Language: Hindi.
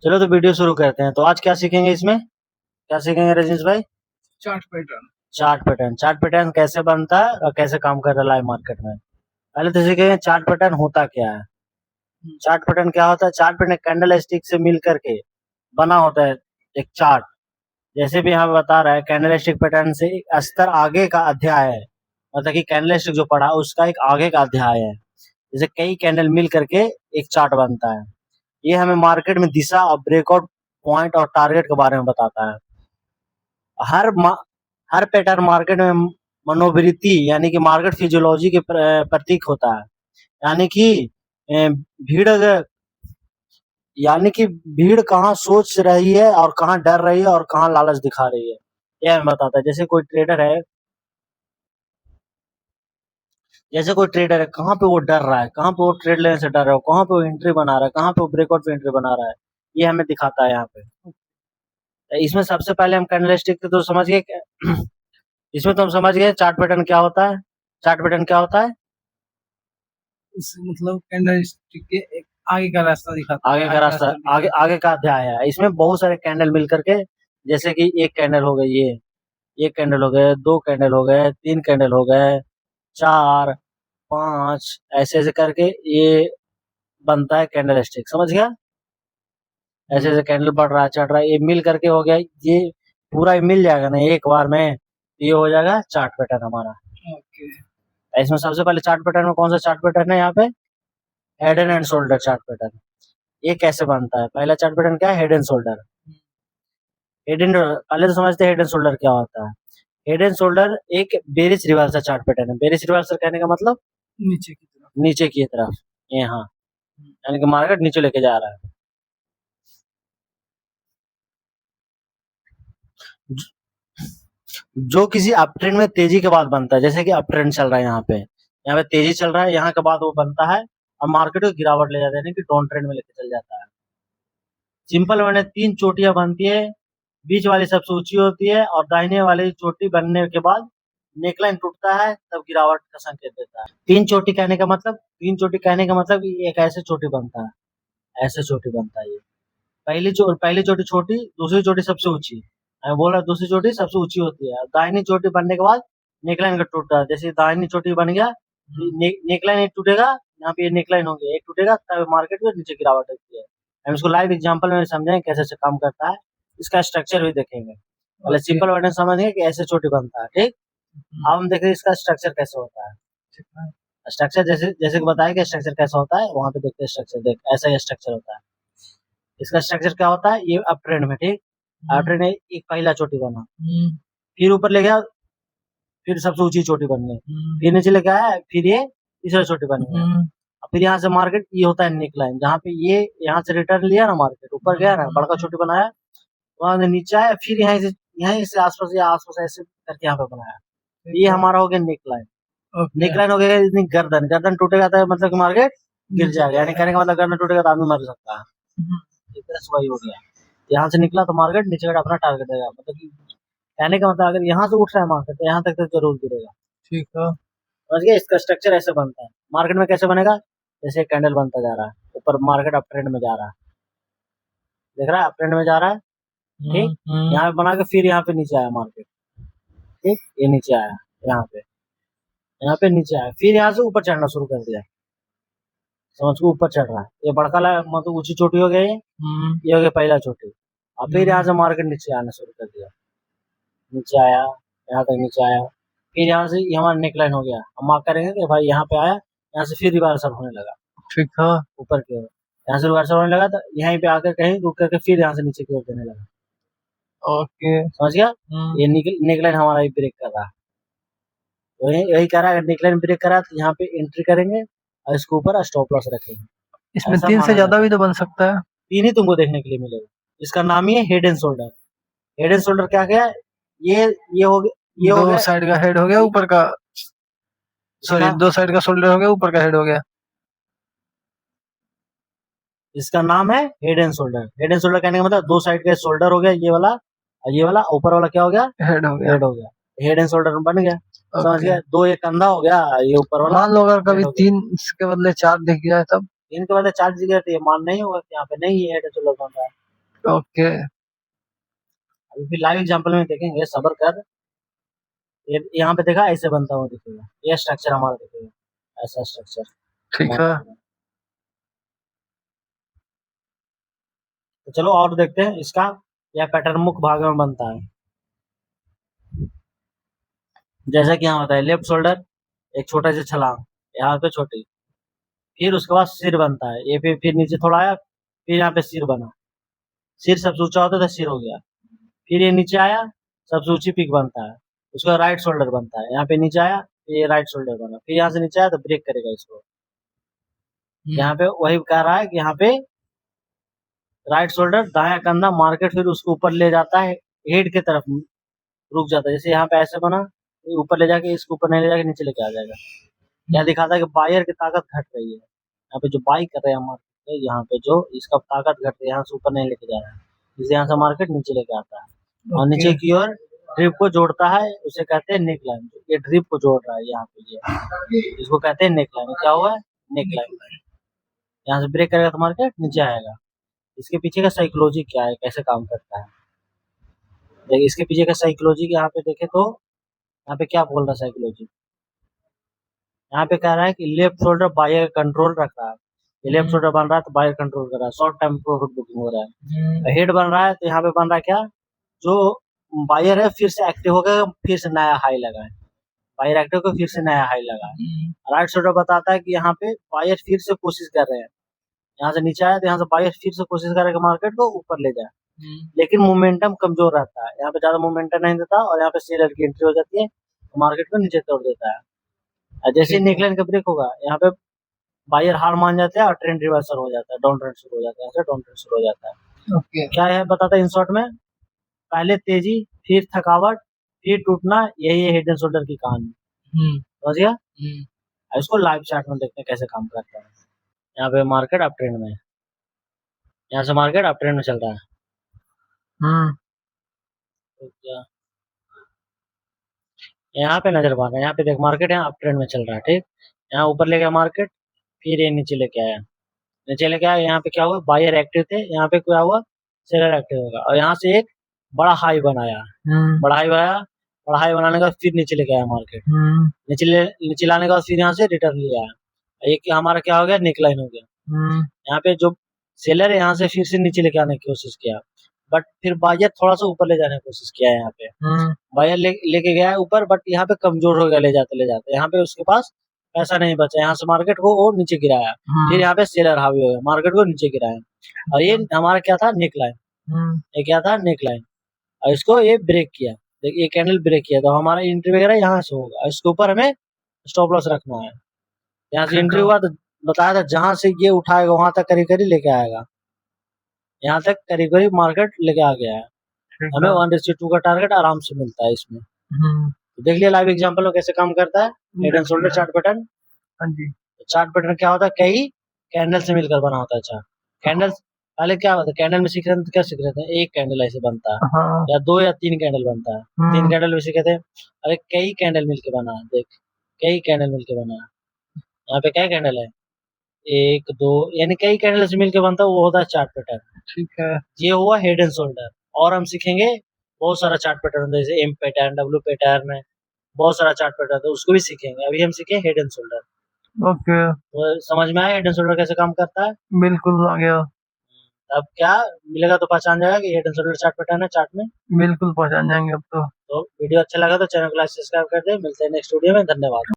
चलो तो वीडियो शुरू करते हैं। तो आज क्या सीखेंगे इसमें? क्या सीखेंगे रजनीश भाई? Chart pattern. चार्ट पैटर्न कैसे बनता है और कैसे काम कर रहा है लाइव मार्केट में। पहले तो सीखेंगे चार्ट पैटर्न होता क्या है। चार्ट पैटर्न क्या होता है? चार्ट पैटर्न कैंडल स्टिक से मिल करके बना होता है एक चार्ट। जैसे भी यहाँ पे बता रहा है कैंडल स्टिक पैटर्न से एक स्तर आगे का अध्याय है, मतलब कि कैंडल स्टिक जो पढ़ा उसका एक आगे का अध्याय है। जैसे कई कैंडल मिल करके एक चार्ट बनता है। ये हमें मार्केट में दिशा और ब्रेकआउट पॉइंट और टारगेट के बारे में बताता है। हर पैटर्न मार्केट में मनोवृत्ति यानी कि मार्केट फिजियोलॉजी के प्रतीक होता है। यानी कि भीड़ भीड़ कहाँ सोच रही है और कहाँ डर रही है और कहाँ लालच दिखा रही है, यह हमें बताता है। जैसे कोई ट्रेडर है कहाँ पे वो डर रहा है, कहाँ पे वो ट्रेड लेने से डर रहा है, कहाँ पे वो एंट्री बना रहा है, कहाँ पे वो ब्रेकआउट पे एंट्री बना रहा है, ये हमें दिखाता है यहाँ पे। इसमें सबसे पहले हम कैंडलस्टिक तो समझ गए इसमें तो हम समझ गए चार्ट पैटर्न क्या होता है। चार्ट पैटर्न क्या होता है? मतलब कैंडल स्टिक के एक आगे का रास्ता दिखाता है। आगे का रास्ता, आगे का अध्याय है। इसमें बहुत सारे कैंडल मिल करके, जैसे कि एक कैंडल हो गई, ये कैंडल हो गए, 2 कैंडल हो गए, 3 कैंडल हो गए, 4, 5 ऐसे ऐसे करके ये बनता है कैंडल स्टिक। समझ गया? ऐसे ऐसे कैंडल बढ़ रहा है, चढ़ रहा है, ये मिल करके हो गया। ये पूरा मिल जाएगा ना एक बार में, ये हो जाएगा चार्ट पैटर्न हमारा। ओके। इसमें सबसे पहले चार्ट पैटर्न में कौन सा चार्ट पैटर्न है? यहाँ पे head and shoulder chart pattern. ये कैसे बनता है? पहला चार्ट पैटर्न क्या है? Head and shoulder. पहले तो समझते हैं हेड एंड शोल्डर क्या होता है। हेड एंड शोल्डर एक बेरिश रिवर्सल चार्ट पैटर्न है। बेरिश रिवर्सल कहने का मतलब नीचे की तरफ, यहाँ यानी कि मार्केट नीचे लेके जा रहा है। जो किसी अप ट्रेंड में तेजी के बाद बनता है, जैसे कि अप ट्रेंड चल रहा है, यहाँ पे तेजी चल रहा है, यहाँ के बाद वो बनता है और मार्केट को गिरावट ले जाता है, यानी कि डाउन ट्रेंड में लेके चल जाता है। सिंपल मैंने 3 चोटियां बनती है, बीच वाली सबसे ऊंची होती है और दाहिने वाली चोटी बनने के बाद नेकलाइन टूटता है, तब गिरावट का संकेत देता है। 3 चोटी कहने का मतलब ये एक ऐसे चोटी बनता है, ऐसे चोटी बनता है। ये पहली चोटी छोटी, दूसरी चोटी सबसे ऊंची। मैं बोल रहा दूसरी चोटी सबसे ऊंची होती है। दाहिनी चोटी बनने के बाद नेकलाइन का टूटता है। जैसे दाहिनी चोटी बन गया, नेकलाइन एक टूटेगा, यहाँ पे नेकलाइन हो गया, एक टूटेगा तब मार्केट में नीचे गिरावट होती है। हम इसको लाइव एग्जांपल में समझेंगे कैसे से काम करता है, इसका स्ट्रक्चर भी देखेंगे। पहले सिंपल वर्ड समझेंगे कि ऐसे चोटी बनता है, ठीक। अब हम देखेंगे इसका स्ट्रक्चर कैसे होता है। स्ट्रक्चर जैसे जैसे कि बताया कि स्ट्रक्चर कैसा होता है, वहां पे देखते हैं स्ट्रक्चर। देख ऐसा ही स्ट्रक्चर होता है। इसका स्ट्रक्चर क्या होता है? ये अप ट्रेंड में, ठीक। अप ट्रेंड में एक पहला चोटी बना, फिर ऊपर ले गया, फिर सबसे ऊंची चोटी बन गई, फिर नीचे लेके आया, फिर ये तीसरा चोटी बन गया। फिर यहाँ से मार्केट ये होता है नेकलाइन, जहाँ पे ये यहाँ से रिटर्न लिया ना, मार्केट ऊपर गया ना, बड़का चोटी बनाया, वहां से नीचे आया, फिर यहाँ से आसपास ऐसे करके यहाँ पे बनाया। ये हमारा हो गया नेकलाइन। नेकलाइन हो गया इतनी गर्दन टूटेगा तो मतलब कि मार्केट गिर जाएगा, यानी कहने का मतलब गर्दन टूटेगा तो आदमी मर सकता है। एक तरह से वही हो गया। यहाँ से निकला तो मार्केट नीचे का अपना टारगेट देगा, मतलब कि कहने का मतलब अगर यहाँ से उठ रहा है मार्केट तो यहाँ तक तो जरूर गिरेगा। ठीक है, समझ गए? इसका स्ट्रक्चर ऐसे बनता है। मार्केट में कैसे बनेगा? जैसे कैंडल बनता जा रहा है, ऊपर मार्केट अप ट्रेंड में जा रहा है, देख रहा है, अप ट्रेंड में जा रहा है, ठीक। यहाँ पे बना के फिर यहाँ पे नीचे आया मार्केट, ठीक, ये नीचे आया, यहाँ पे नीचे आया, फिर यहाँ से ऊपर चढ़ना शुरू कर दिया, समझ को ऊपर चढ़ रहा है। ये बड़का मतलब ऊंची चोटी हो गया, ये हो गया पहला चोटी। और फिर यहाँ से मार्केट नीचे आना शुरू कर दिया, नीचे आया, यहाँ तक नीचे आया, फिर यहाँ से हमारा नेकलाइन हो गया। हम मार्क करेंगे कि भाई यहाँ पे आया, यहाँ से फिर रिवर्सल होने लगा, ठीक है, ऊपर की ओर। यहाँ से रिवर्सल होने लगा तो यहीं पे आकर कहीं रुक करके फिर यहाँ से नीचे की ओर देने लगा। ओके, समझ गया? ये नेकलाइन हमारा ही ब्रेक कर रहा है, तो यही कह रहा है। अगर नेकलाइन ब्रेक करा तो यहाँ पे एंट्री करेंगे और इसके ऊपर स्टॉप लॉस रखेंगे। इसमें 3 से ज्यादा भी तो बन सकता है। 3 ही तुमको देखने के लिए मिलेगा। इसका नाम ही है head and shoulder. Head and shoulder क्या गया? ये हो गया, ये हो गया, दो साइड का हेड हो गया, ऊपर का सॉरी 2 साइड का शोल्डर हो गया, ऊपर का हेड हो गया। इसका नाम है head and shoulder. Head and shoulder कहने का मतलब 2 साइड का शोल्डर हो गया, ये वाला, और ये वाला ऊपर वाला क्या हो गया? हेड हो गया। हेड हो गया, हेड एंड शोल्डर बन गया। समझ गया? 2 एक कंधा हो गया, ये ऊपर वाला। मान लो अगर कभी 3 के बदले 4 दिख गया तब? 3 के बदले 4 दिख गया तो ये मान नहीं होगा कि यहाँ पे नहीं है हेड एंड शोल्डर बन रहा है। ओके। अभी फिर लाइव एग्जांपल में देखेंगे, सब्र कर। ये यहाँ पे देखा ऐसे बनता हुआ दिखेगा, ये स्ट्रक्चर हमारा दिखेगा, ऐसा स्ट्रक्चर। ठीक है। तो चलो और देखते हैं इसका। यह पैटर्न मुख्य भाग में बनता है, जैसा कि यहाँ होता है लेफ्ट शोल्डर, एक छोटा सा छलांग यहाँ पे छोटी, फिर उसके बाद सिर बनता है, ये फिर नीचे थोड़ा आया, फिर यहाँ पे सिर बना, सिर सबसे ऊंचा होता था, सिर हो गया, फिर ये नीचे आया, सबसे ऊंची पिक बनता है, उसके बाद राइट शोल्डर बनता है, यहाँ पे नीचे आया, ये राइट शोल्डर बना, फिर यहाँ से नीचे आया तो ब्रेक करेगा इसको। यहाँ पे वही कह रहा है कि यहाँ पे राइट शोल्डर, दाया कंधा मार्केट, फिर उसको ऊपर ले जाता है, हेड की तरफ रुक जाता है, जैसे यहाँ पे ऐसे बना, ऊपर ले जाके, इसको ऊपर नहीं ले जाके नीचे लेके आ जाएगा। यह दिखाता है कि बायर की ताकत घट रही है, यहाँ पे जो बाई कर रहे हैं मार्केट, यहाँ पे जो इसका ताकत घट रही है, यहाँ से ऊपर नहीं लेके जा रहा है, जिससे यहाँ से मार्केट नीचे लेके आता है, और नीचे की ओर ड्रिप को जोड़ता है, उसे कहते हैं नेक लाइन। ये ड्रिप को जोड़ रहा है यहाँ पे, ये इसको कहते हैं नेक लाइन। क्या हुआ है? Neck line. यहाँ से ब्रेक करेगा तो मार्केट नीचे आएगा। इसके पीछे का साइकोलॉजी क्या है, कैसे काम करता है, देखिए इसके पीछे का साइकोलॉजी यहाँ पे देखे तो यहाँ पे क्या बोल रहा है साइकोलॉजी, यहाँ पे कह रहा है कि लेफ्ट शोल्डर बायर कंट्रोल रख रहा है, ये लेफ्ट शोल्डर बन रहा है तो बायर कंट्रोल कर रहा है, शॉर्ट टर्म प्रॉफिट बुकिंग हो रहा है। हेड बन रहा है तो यहाँ पे बन रहा है क्या, जो बायर है फिर से एक्टिव हो गया, फिर से नया हाई लगा है, बायर एक्टिव को फिर से नया हाई लगा है। राइट शोल्डर बताता है कि यहाँ पे बायर फिर से कोशिश कर रहे हैं, यहाँ से नीचे आया तो यहाँ से बायर फिर से कोशिश करेगा मार्केट को ऊपर ले जाए, लेकिन मोमेंटम कमजोर रहता है, यहाँ पे ज्यादा मोमेंटम नहीं देता, और यहाँ पे सेलर की एंट्री हो जाती है तो मार्केट को नीचे तोड़ देता है। जैसे नेकलाइन का ब्रेक होगा, यहाँ पे बायर हार मान जाते हैं और ट्रेंड रिवर्सल हो जाता है, डाउन ट्रेंड शुरू हो जाता है, ऐसे डाउन ट्रेंड शुरू हो जाता है। ओके। क्या है बताता है इन शॉर्ट में, पहले तेजी, फिर थकावट, फिर टूटना, यही है हेड एंड शोल्डर की कहानी। समझ गया? इसको लाइव चार्ट में देखते हैं कैसे काम करता है। यहाँ पे मार्केट अप ट्रेंड में, यहाँ से मार्केट अप ट्रेंड में चल रहा है। तो क्या यहाँ पे नजर मारना, यहाँ पे देख मार्केट यहाँ अप ट्रेंड में चल रहा है, ठीक, यहाँ ऊपर ले गया मार्केट, फिर ये नीचे लेके आया, नीचे लेके आया, यहाँ पे क्या हुआ, बायर एक्टिव थे, यहाँ पे क्या हुआ, सेलर एक्टिव होगा, और यहाँ से एक बड़ा हाई बनाया, बड़ा हाई बनाया, बड़ा हाई बनाने के बाद फिर नीचे लेके आया मार्केट, नीचे लाने के बाद फिर यहाँ से रिटर्न लिया है, एक हमारा क्या हो गया, नेकलाइन हो गया। यहाँ पे जो सेलर है यहाँ से फिर से नीचे लेके आने की कोशिश किया, बट फिर बायर थोड़ा सा ऊपर ले जाने की कोशिश किया है, यहाँ पे बायर लेके गया है ऊपर, बट यहाँ पे कमजोर हो गया ले जाते, यहाँ पे उसके पास पैसा नहीं बचा, यहाँ से मार्केट को वो नीचे गिराया, फिर यहाँ पे सेलर हावी हो गया, मार्केट को नीचे गिराया, और ये हमारा क्या था, नेक लाइन, ये क्या था, नेक लाइन, और इसको ये ब्रेक किया, देखिए ये कैंडल ब्रेक किया, तो हमारा एंट्री वगैरह यहाँ से होगा, इसके ऊपर हमें स्टॉप लॉस रखना है, यहाँ से एंट्री हुआ तो बताया था जहां से ये उठाएगा वहां तक करीब करीब लेके आएगा, यहाँ तक करीब करीब मार्केट लेके आ गया है, हमें 1:2 का टारगेट आराम से मिलता है इसमें। तो देख लिया लाइव एग्जांपल में कैसे काम करता है head and shoulder chart pattern. हाँ जी। चार्ट पैटर्न क्या होता है, कई कैंडल से मिलकर बना होता है चार्ट। कैंडल पहले क्या होता है, कैंडल में सीख रहे थे, क्या सीख रहे थे, एक कैंडल ऐसे बनता है, या 2 या 3 कैंडल बनता है, 3 कैंडल भी सीखे थे, अरे कई कैंडल मिलके बना है, देख कई कैंडल मिलके बना है, यहाँ पे क्या कैंडल है, 1 2 यानी कई कैंडल से मिलके बनता है, वो होता है चार्ट पैटर्न। ठीक है। ये हुआ हेड एंड शोल्डर, और हम सीखेंगे बहुत सारा चार्ट पैटर्न, जैसे एम पैटर्न, डब्ल्यू पैटर्न है, बहुत सारा चार्ट पैटर्न है, उसको भी सीखेंगे। अभी हम सीखे हेड एंड शोल्डर। ओके। तो समझ में आया हेड एंड शोल्डर कैसे काम करता है? बिल्कुल आ गया। अब क्या मिलेगा तो पहचान जाएगा कि head and shoulder chart pattern है चार्ट में। बिल्कुल पहचान जाएंगे अब तो। वीडियो अच्छा लगा तो चैनल को लाइक सब्सक्राइब कर दे। मिलते हैं नेक्स्ट वीडियो में, धन्यवाद।